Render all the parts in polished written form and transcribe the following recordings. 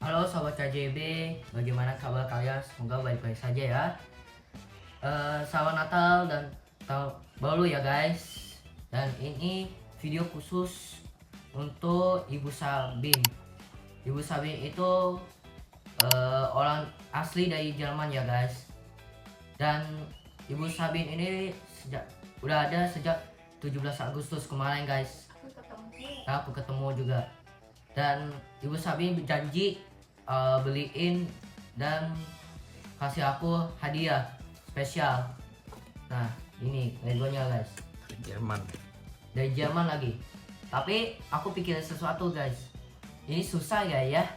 Halo Sobat KJB, bagaimana kabar kalian? Semoga baik-baik saja ya. Selamat Natal dan tahun baru ya guys. Dan ini video khusus untuk Ibu Sabin. Ibu Sabin itu orang asli dari Jerman ya guys. Dan Ibu Sabin ini udah ada sejak 17 Agustus kemarin guys. Aku ketemu juga. Dan Ibu Sabin berjanji beliin dan kasih aku hadiah spesial. Nah, ini legonya guys. Dari Jerman lagi. Tapi aku pikir sesuatu guys. Ini susah ya.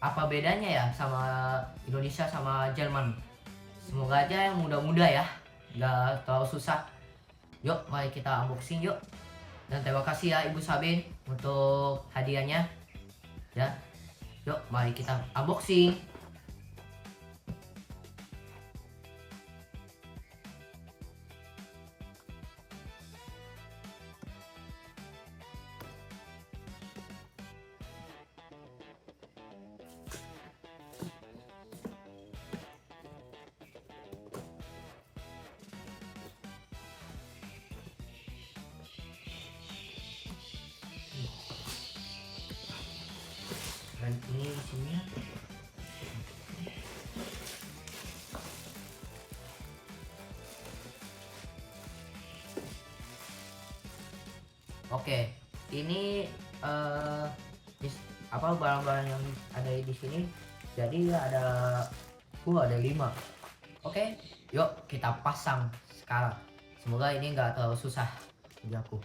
Apa bedanya ya sama Indonesia sama Jerman? Semoga aja yang mudah-mudah ya. Gak terlalu susah. Yuk, mari kita unboxing yuk. Dan terima kasih ya Ibu Sabin untuk hadiahnya. Ya. Yuk, mari kita unboxing. Dan ini isinya oke, ini apa barang-barang yang ada di sini. Jadi ada 5. Oke, yuk kita pasang sekarang. Semoga ini nggak terlalu susah bagi aku.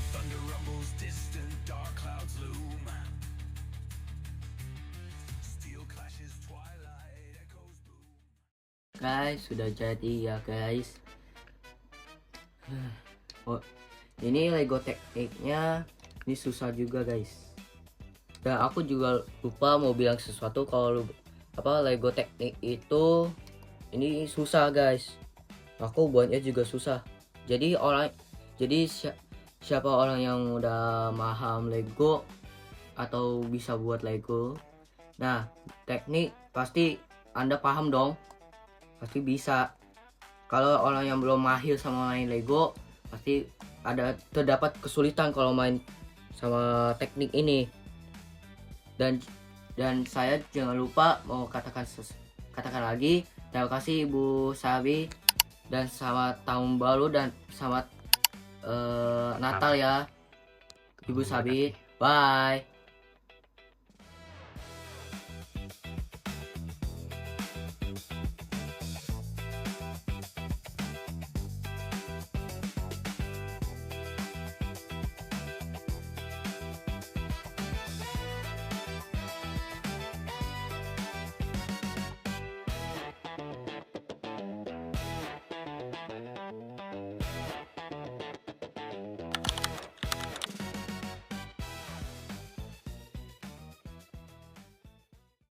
Thunder rumbles distant, dark clouds loom. Steel clashes, twilight echoes boom. Guys, sudah jadi ya guys. Oh, ini Lego Technicnya ini susah juga guys. Dan aku juga lupa mau bilang sesuatu kalau Lego Technic itu ini susah guys. Aku buatnya juga susah. Jadi siapa orang yang udah paham Lego atau bisa buat Lego, nah Teknik pasti Anda paham dong, pasti bisa. Kalau orang yang belum mahir sama main Lego, pasti terdapat kesulitan kalau main sama Teknik ini. Dan saya jangan lupa mau katakan lagi terima kasih Ibu Sabi, dan selamat tahun baru dan selamat Natal ya Ibu Sabi. Bye.